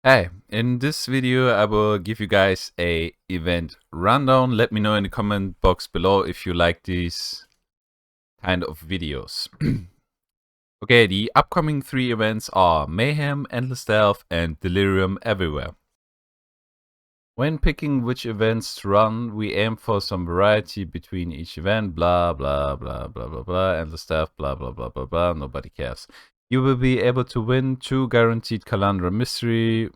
Hey, in this video I will give you guys a event rundown. Let me know in the comment box below if you like these kind of videos. Okay, the upcoming 3 events are Mayhem, Endless Stealth and Delirium Everywhere. When picking which events to run, we aim for some variety between each event, blah blah blah blah blah blah, Endless Stealth, blah blah blah blah blah, nobody cares. You will be able to win 2 guaranteed calendar mystery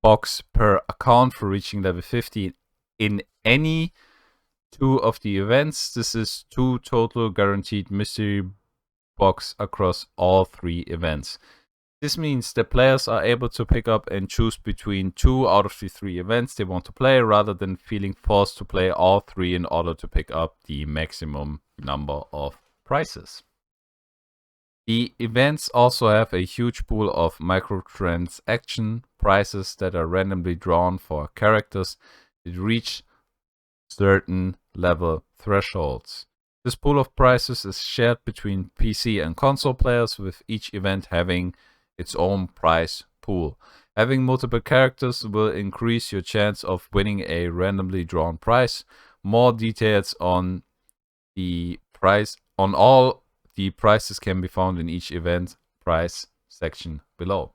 box per account for reaching level 50 in any 2 of the events. This is 2 total guaranteed mystery box across all 3 events. This means the players are able to pick up and choose between 2 out of the 3 events they want to play, rather than feeling forced to play all 3 in order to pick up the maximum number of prizes. The events also have a huge pool of microtransaction prizes that are randomly drawn for characters that reach certain level thresholds. This pool of prizes is shared between PC and console players, with each event having its own prize pool. Having multiple characters will increase your chance of winning a randomly drawn prize. More details on the prize on all the prices can be found in each event price section below.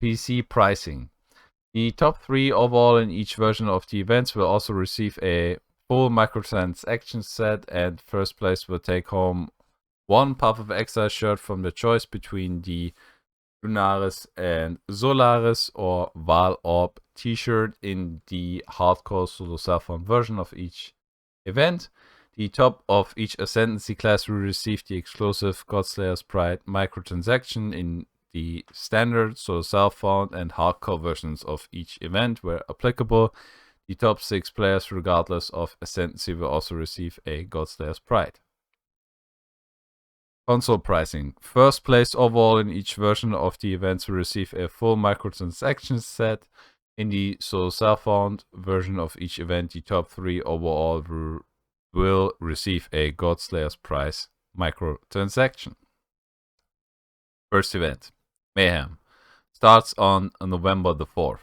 PC pricing. The top 3 overall in each version of the events will also receive a full microtransaction set, and first place will take home 1 Pathofexile shirt from the choice between the Lunaris and Solaris or Val Orb t-shirt in the hardcore solo self-found version of each event. The top of each Ascendancy class will receive the exclusive Godslayer's Pride microtransaction in the standard, solo self-found and hardcore versions of each event where applicable. The top 6 players, regardless of Ascendancy, will also receive a Godslayer's Pride. Console pricing. First place overall in each version of the events will receive a full microtransaction set. In the solo self-found version of each event, the top 3 overall will receive a Godslayer's Prize microtransaction. First event, Mayhem, starts on November the 4th.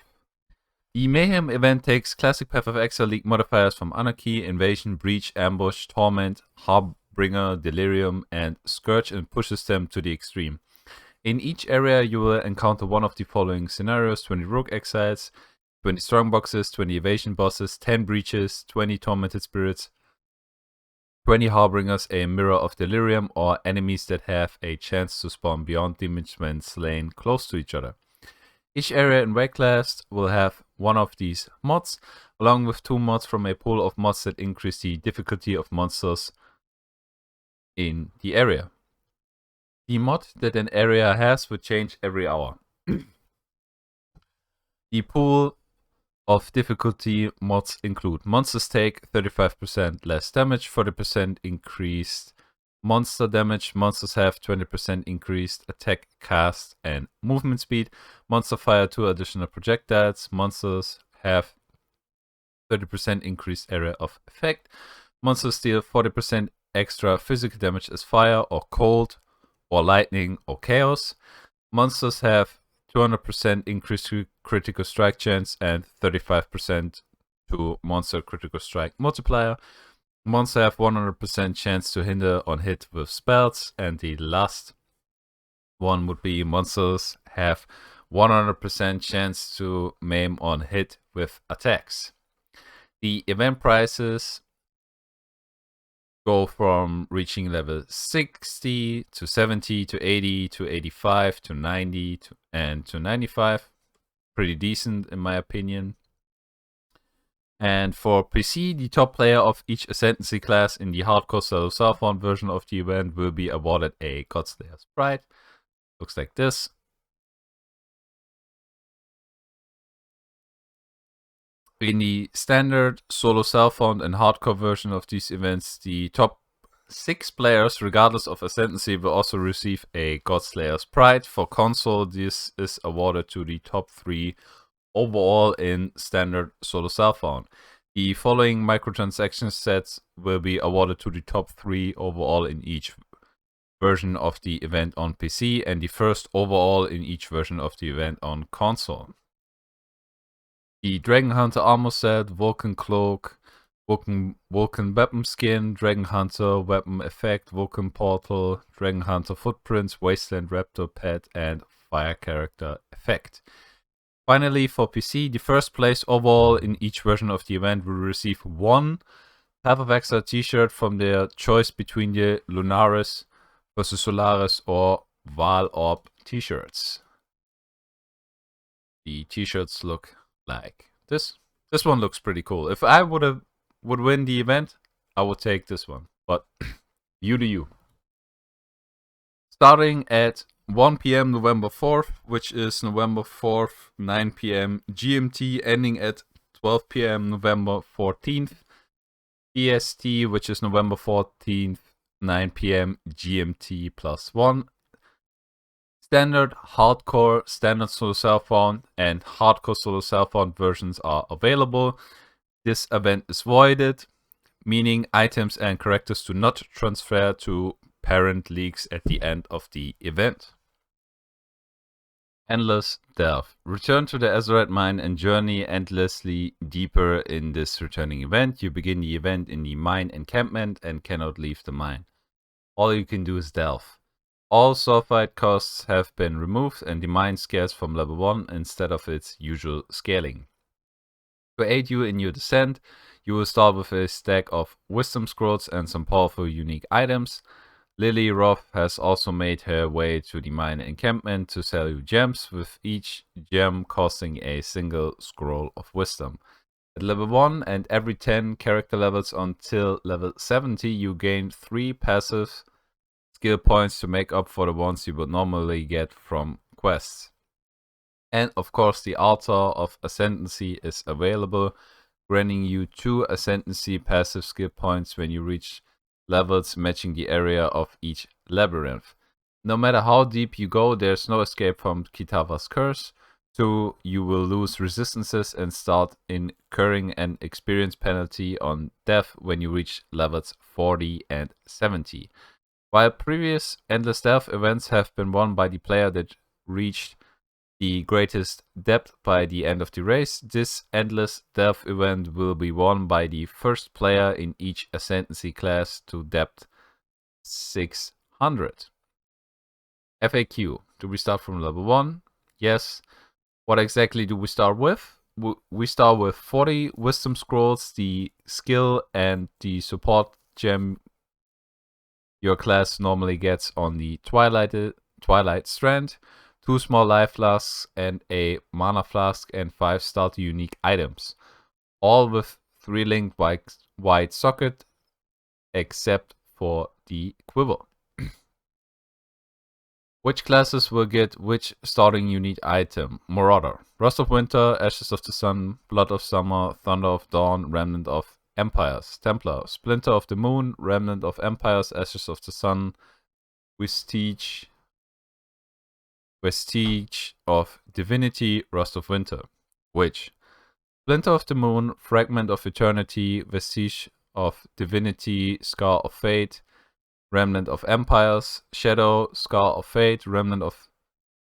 The Mayhem event takes classic Pathofexile League modifiers from Anarchy, Invasion, Breach, Ambush, Torment, Harbinger, Delirium, and Scourge and pushes them to the extreme. In each area, you will encounter one of the following scenarios: 20 Rogue Exiles, 20 Strongboxes, 20 Evasion Bosses, 10 Breaches, 20 Tormented Spirits, 20 Harbingers, a Mirror of Delirium, or enemies that have a chance to spawn beyond damage when slain close to each other. Each area in Raid class will have one of these mods, along with 2 mods from a pool of mods that increase the difficulty of monsters in the area. The mod that an area has will change every hour. The pool of difficulty mods include: monsters take 35% less damage, 40% increased monster damage, monsters have 20% increased attack, cast, and movement speed, monster fire 2 additional projectiles, monsters have 30% increased area of effect, monsters deal 40% extra physical damage as fire or cold or lightning or chaos, monsters have 200% increased critical strike chance and 35% to monster critical strike multiplier. Monsters have 100% chance to hinder on hit with spells, and the last one would be monsters have 100% chance to maim on hit with attacks. The event prices go from reaching level 60 to 70 to 80 to 85 to 90 and to 95. Pretty decent in my opinion. And for PC, the top player of each Ascendancy class in the hardcore solo self-found version of the event will be awarded a Godslayer's Pride. Looks like this. In the standard, solo self-found and hardcore version of these events, the top 6 players, regardless of Ascendancy, will also receive a Godslayer's Pride. For console, this is awarded to the top 3 overall in standard solo self-found. The following microtransaction sets will be awarded to the top 3 overall in each version of the event on PC and the first overall in each version of the event on console. The Dragon Hunter armor set, Vulcan cloak, Vulcan weapon skin, Dragon Hunter weapon effect, Vulcan portal, Dragon Hunter footprints, Wasteland Raptor pet, and Fire character effect. Finally, for PC, the first place overall in each version of the event will receive one Pathofexile t-shirt from their choice between the Lunaris versus Solaris or Val Orb t-shirts. The t-shirts look like this. This one looks pretty cool. If I would win the event, I would take this one. But you do you. Starting at 1 PM November 4th, which is November 4th, 9 PM GMT, ending at 12 PM November 14th EST, which is November 14th, 9 PM GMT +1. Standard, hardcore, standard solo self-found, and hardcore solo self-found versions are available. This event is voided, meaning items and characters do not transfer to parent leagues at the end of the event. Endless Delve. Return to the Azerite mine and journey endlessly deeper in this returning event. You begin the event in the mine encampment and cannot leave the mine. All you can do is delve. All sulfide costs have been removed and the mine scales from level 1 instead of its usual scaling. To aid you in your descent, you will start with a stack of wisdom scrolls and some powerful unique items. Lily Roth has also made her way to the mine encampment to sell you gems, with each gem costing a single scroll of wisdom. At level 1 and every 10 character levels until level 70, you gain 3 passive skill points to make up for the ones you would normally get from quests. And of course, the Altar of Ascendancy is available, granting you 2 Ascendancy passive skill points when you reach levels matching the area of each labyrinth. No matter how deep you go, there's no escape from Kitava's curse, so you will lose resistances and start incurring an experience penalty on death when you reach levels 40 and 70. While previous Endless Delve events have been won by the player that reached the greatest depth by the end of the race, this Endless Delve event will be won by the first player in each Ascendancy class to depth 600. FAQ. Do we start from level 1? Yes. What exactly do we start with? We start with 40 Wisdom Scrolls, the skill and the support gem your class normally gets on the Twilight Strand, 2 small life flasks and a mana flask, and 5 starter unique items, all with 3 linked wide socket except for the quiver. Which classes will get which starting unique item? Marauder, Rust of Winter, Ashes of the Sun, Blood of Summer, Thunder of Dawn, Remnant of Empires. Templar, Splinter of the Moon, Remnant of Empires, Ashes of the Sun, Vestige of Divinity, Rust of Winter. Witch, Splinter of the Moon, Fragment of Eternity, Vestige of Divinity, Scar of Fate, Remnant of Empires. Shadow, Scar of Fate, Remnant of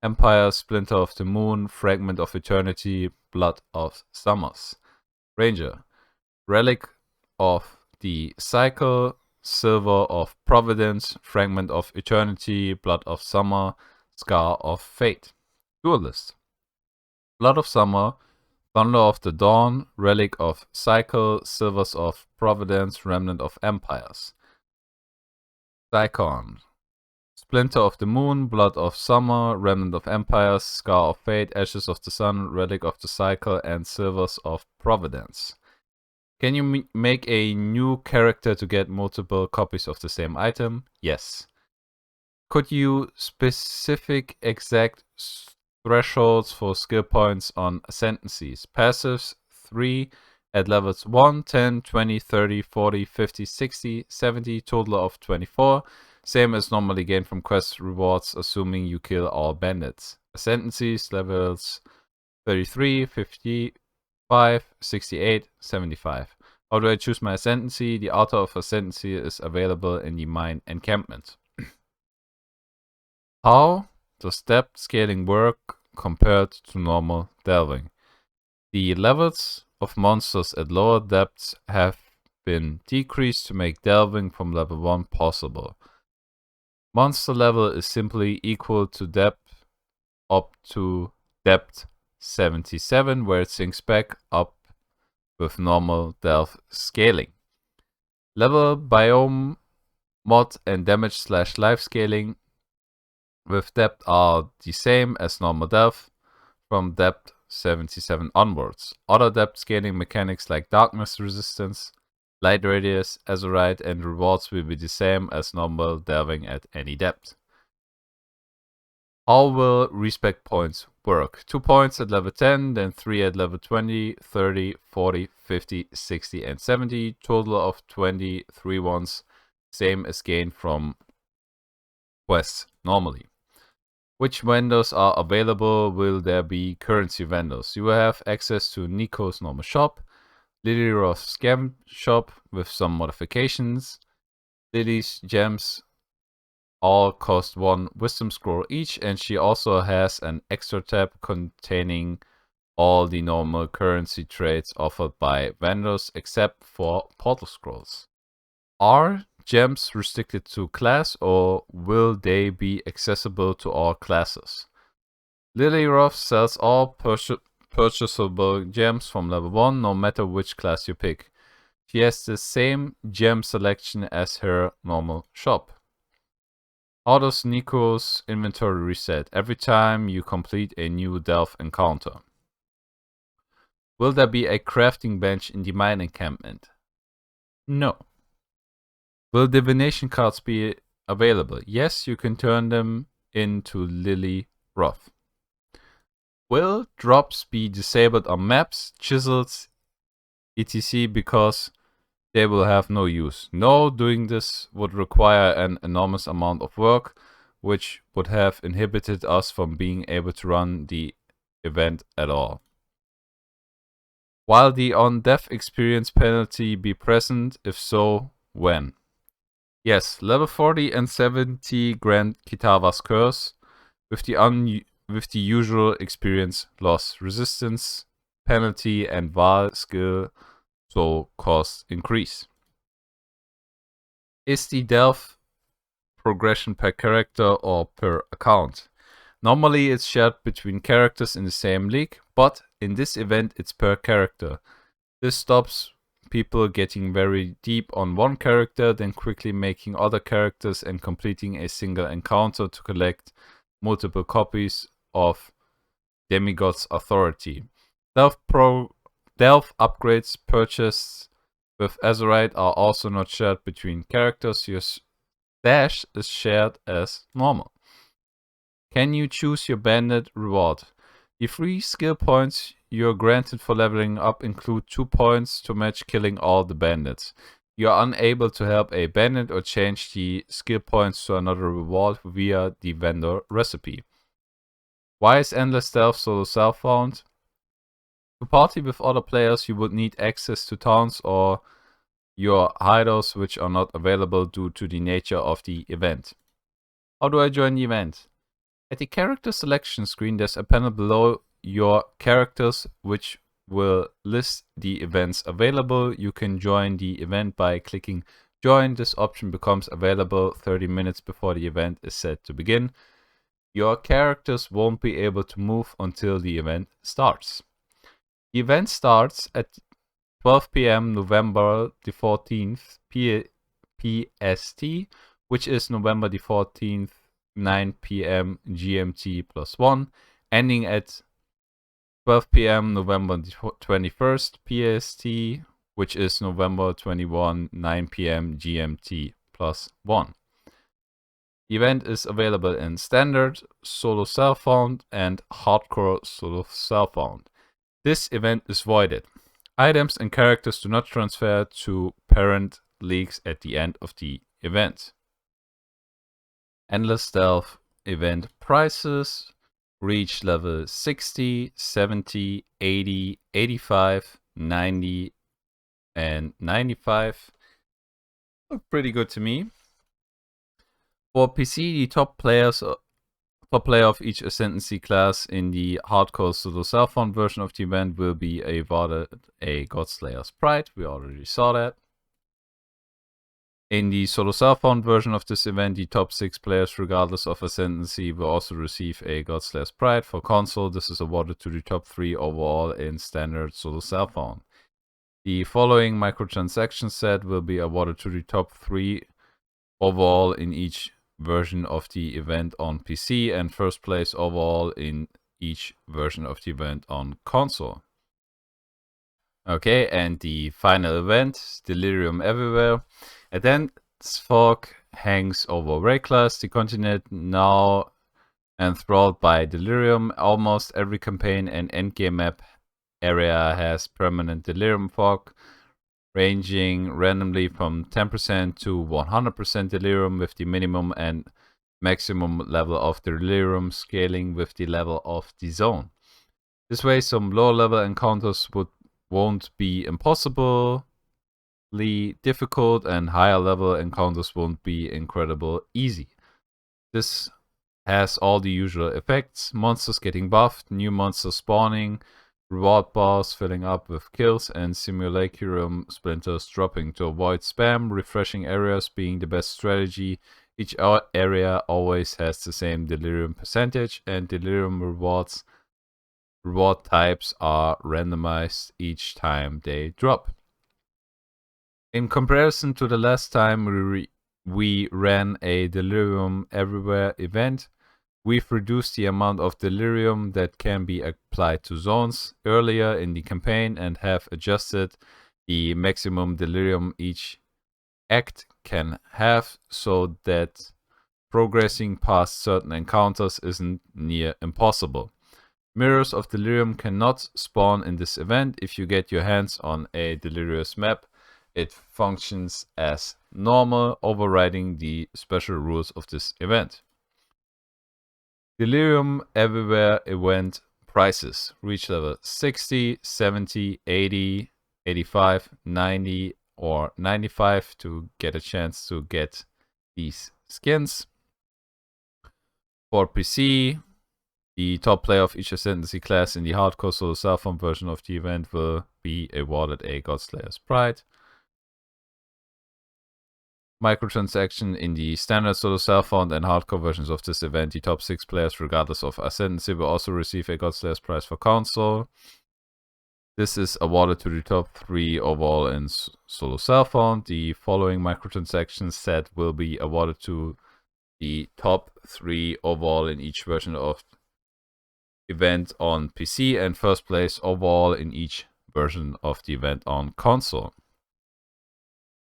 Empires, Splinter of the Moon, Fragment of Eternity, Blood of Summers. Ranger, Relic of the Cycle, Silver of Providence, Fragment of Eternity, Blood of Summer, Scar of Fate. Duelist, Blood of Summer, Thunder of the Dawn, Relic of Cycle, Silvers of Providence, Remnant of Empires. Daikon, Splinter of the Moon, Blood of Summer, Remnant of Empires, Scar of Fate, Ashes of the Sun, Relic of the Cycle, and Silvers of Providence. Can you make a new character to get multiple copies of the same item? Yes. Could you specific exact thresholds for skill points on ascendancies? Passives 3 at levels 1, 10, 20, 30, 40, 50, 60, 70, total of 24. Same as normally gained from quest rewards, assuming you kill all bandits. Ascendancies levels 33, 55, 68, 75. How do I choose my ascendancy? The Altar of Ascendancy is available in the mine encampment. How does depth scaling work compared to normal delving? The levels of monsters at lower depths have been decreased to make delving from level 1 possible. Monster level is simply equal to depth up to depth 77, where it sinks back up with normal delve scaling. Level, biome, mod and damage/life scaling with depth are the same as normal delve from depth 77 onwards. Other depth scaling mechanics like darkness resistance, light radius, azurite, and rewards will be the same as normal delving at any depth. How will respec points work? 2 points at level 10, then 3 at level 20, 30, 40, 50, 60, and 70. Total of 23 ones, same as gained from quests normally. Which vendors are available? Will there be currency vendors? You will have access to Nico's normal shop, Lily's scam shop with some modifications, Lily's gems all cost 1 wisdom scroll each, and she also has an extra tab containing all the normal currency trades offered by vendors except for portal scrolls. Are gems restricted to class, or will they be accessible to all classes? Lily Roth sells all purchasable gems from level 1, no matter which class you pick. She has the same gem selection as her normal shop. How does Nico's inventory reset? Every time you complete a new delve encounter. Will there be a crafting bench in the mine encampment? No. Will divination cards be available? Yes, you can turn them into Lily Roth. Will drops be disabled on maps, chisels, etc. because they will have no use? No, doing this would require an enormous amount of work, which would have inhibited us from being able to run the event at all. Will the on-death experience penalty be present? If so, when? Yes, level 40 and 70 grant Kitava's curse with the usual experience loss, resistance penalty, and Val skill, so costs increase. Is the delve progression per character or per account? Normally it's shared between characters in the same league, but in this event it's per character. This stops people getting very deep on one character, then quickly making other characters and completing a single encounter to collect multiple copies of Demigod's Authority. Delve upgrades purchased with Azurite are also not shared between characters. Your stash is shared as normal. Can you choose your bandit reward? The free skill points you're granted for leveling up include 2 points to match killing all the bandits. You are unable to help a bandit or change the skill points to another reward via the vendor recipe. Why is Endless Delve solo self-found? To party with other players, you would need access to towns or your hideouts, which are not available due to the nature of the event. How do I join the event? At the character selection screen, there's a panel below your characters which will list the events available. You can join the event by clicking join. This option becomes available 30 minutes before the event is set to begin. Your characters won't be able to move until the event starts. The event starts at 12 PM November the 14th PST, which is November the 14th 9 PM GMT +1, ending at 12 PM November 21st PST, which is November 21 9 PM GMT +1. The event is available in Standard, Solo Self-Found, and Hardcore Solo Self-Found. This event is voided. Items and characters do not transfer to parent leagues at the end of the event. Endless Delve event prices reach level 60, 70, 80, 85, 90, and 95. Look pretty good to me. For PC, the top players Top player of each ascendancy class in the hardcore solo self-found version of the event will be awarded a Godslayer's Pride. We already saw that. In the solo self-found version of this event, the top 6 players, regardless of ascendancy, will also receive a Godslayer's Pride. For console, this is awarded to the top 3 overall in standard solo self-found. The following microtransaction set will be awarded to the top 3 overall in each version of the event on PC, and first place overall in each version of the event on console. Okay, and the final event, Delirium Everywhere. A dense fog hangs over Wraeclast, the continent now enthralled by delirium. Almost every campaign and endgame map area has permanent delirium fog, ranging randomly from 10% to 100% delirium, with the minimum and maximum level of delirium scaling with the level of the zone. This way, some lower level encounters won't be impossibly difficult, and higher level encounters won't be incredibly easy. This has all the usual effects: monsters getting buffed, new monsters spawning, reward bars filling up with kills, and simulacrum splinters dropping. To avoid spam, refreshing areas being the best strategy. Each area always has the same delirium percentage, and delirium reward types are randomized each time they drop. In comparison to the last time we ran a Delirium Everywhere event, we've reduced the amount of delirium that can be applied to zones earlier in the campaign, and have adjusted the maximum delirium each act can have, so that progressing past certain encounters isn't near impossible. Mirrors of delirium cannot spawn in this event. If you get your hands on a delirious map, it functions as normal, overriding the special rules of this event. Delirium Everywhere event prices: reach level 60, 70, 80, 85, 90, or 95 to get a chance to get these skins. For PC, the top player of each ascendancy class in the hardcore solo self-found version of the event will be awarded a Godslayer's Pride. Microtransaction: in the standard solo self-found and hardcore versions of this event, the top 6 players, regardless of ascendancy, will also receive a Godslayer's Prize for console. This is awarded to the top 3 overall in solo self-found. The following microtransaction set will be awarded to the top 3 overall in each version of event on PC, and first place overall in each version of the event on console.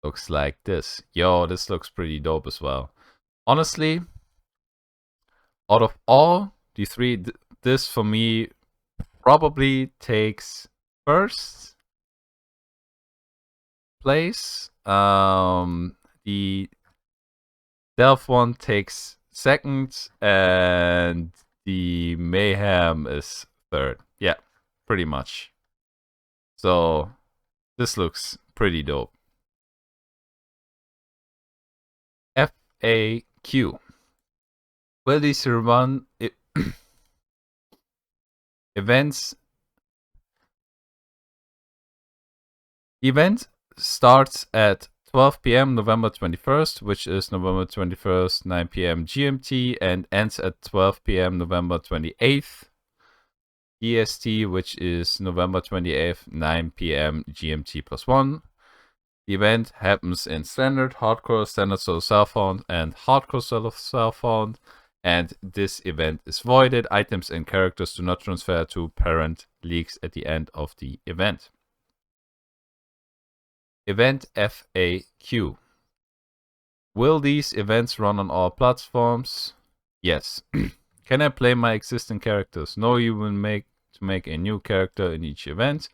Looks like this. Yo, this looks pretty dope as well. Honestly, out of all the 3, this for me probably takes first place. The Delph one takes second, and the Mayhem is third. Yeah, pretty much. So this looks pretty dope. FAQ. Will these run events? The event starts at 12 p.m. November 21st, which is November 21st, 9 p.m. GMT, and ends at 12 p.m. November 28th EST, which is November 28th, 9 p.m. GMT +1. The event happens in standard, hardcore, standard solo self-found, and hardcore solo self-found, and this event is voided. Items and characters do not transfer to parent leagues at the end of the event. Event FAQ. Will these events run on all platforms? Yes. Can I play my existing characters? No, you will make a new character in each event.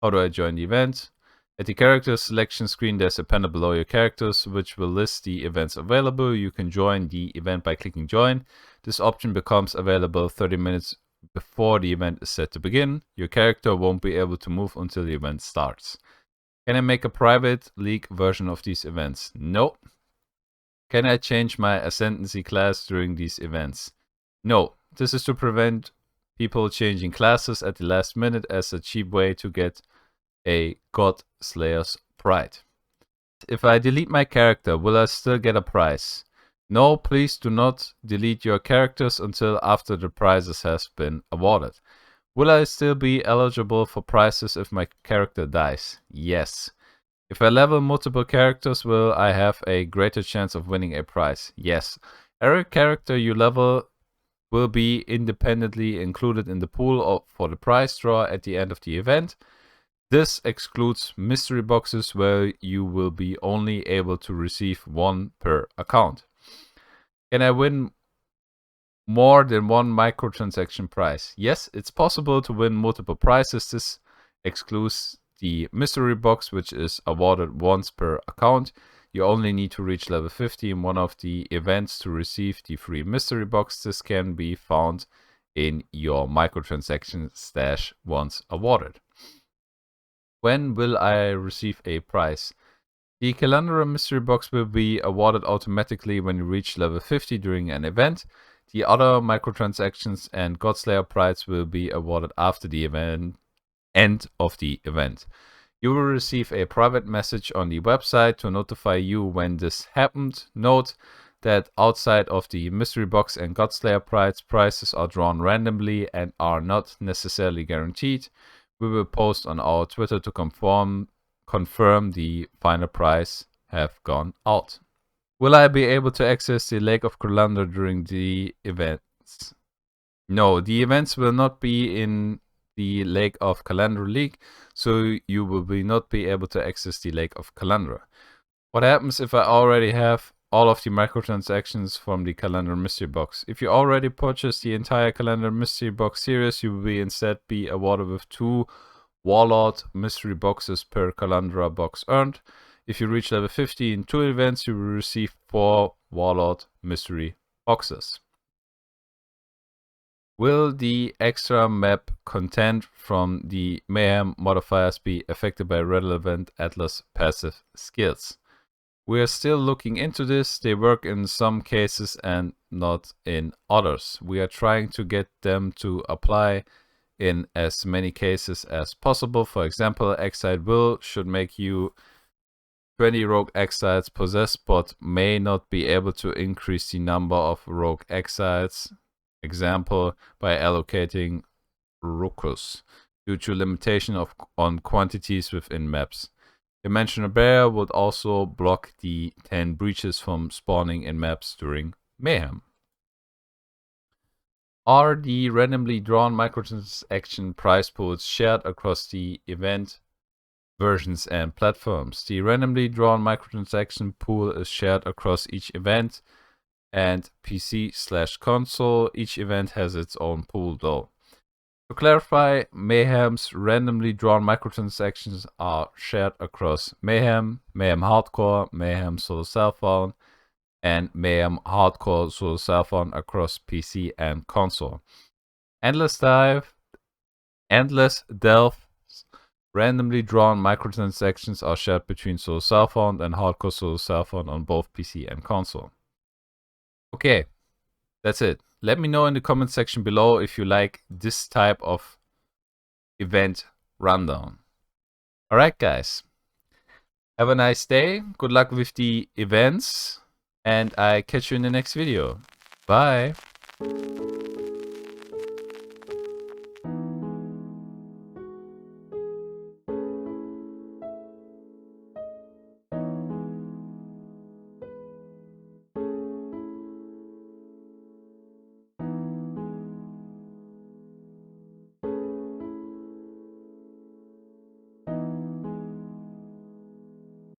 How do I join the event? At the character selection screen, there's a panel below your characters, which will list the events available. You can join the event by clicking join. This option becomes available 30 minutes before the event is set to begin. Your character won't be able to move until the event starts. Can I make a private league version of these events? No. Can I change my ascendancy class during these events? No, this is to prevent people changing classes at the last minute as a cheap way to get a God Slayer's Pride. If I delete my character, will I still get a prize? No, please do not delete your characters until after the prizes has been awarded. Will I still be eligible for prizes if my character dies? Yes. If I level multiple characters, will I have a greater chance of winning a prize? Yes. Every character you level will be independently included in the pool for the prize draw at the end of the event. This excludes mystery boxes where you will be only able to receive one per account. Can I win more than one microtransaction prize? Yes, it's possible to win multiple prizes. This excludes the mystery box, which is awarded once per account. You only need to reach level 50 in one of the events to receive the free mystery box. This can be found in your microtransaction stash once awarded. When will I receive a prize? The calendar mystery box will be awarded automatically when you reach level 50 during an event. The other microtransactions and Godslayer prizes will be awarded after the end of the event. You will receive a private message on the website to notify you when this happened. Note that outside of the mystery box and Godslayer prizes are drawn randomly and are not necessarily guaranteed. We will post on our Twitter to confirm the final prize have gone out. Will I be able to access the Lake of Kalander during the events? No, the events will not be in the Lake of Kalandra League, so you will not be able to access the Lake of Kalandra. What happens if I already have all of the microtransactions from the Calendar Mystery Box? If you already purchased the entire Calendar Mystery Box series, you will instead be awarded with 2 Warlord Mystery Boxes per Calandra box earned. If you reach level 50 in 2 events, you will receive 4 Warlord Mystery Boxes. Will the extra map content from the Mayhem modifiers be affected by relevant Atlas passive skills? We are still looking into this. They work in some cases and not in others. We are trying to get them to apply in as many cases as possible. For example, Exiled Will should make you 20 rogue exiles possess, but may not be able to increase the number of rogue exiles, example, by allocating Ruckus, due to limitation on quantities within maps. Dimensional Barrier would also block the 10 breaches from spawning in maps during Mayhem. Are the randomly drawn microtransaction prize pools shared across the event versions and platforms? The randomly drawn microtransaction pool is shared across each event and PC/console. Each event has its own pool though. To clarify, Mayhem's randomly drawn microtransactions are shared across Mayhem, Mayhem Hardcore, Mayhem Solo Cellphone, and Mayhem Hardcore Solo Cellphone across PC and console. Endless Delve randomly drawn microtransactions are shared between Solo Cellphone and Hardcore Solo Cellphone on both PC and console. Okay, that's it. Let me know in the comment section below if you like this type of event rundown. Alright guys, have a nice day, good luck with the events, and I catch you in the next video. Bye!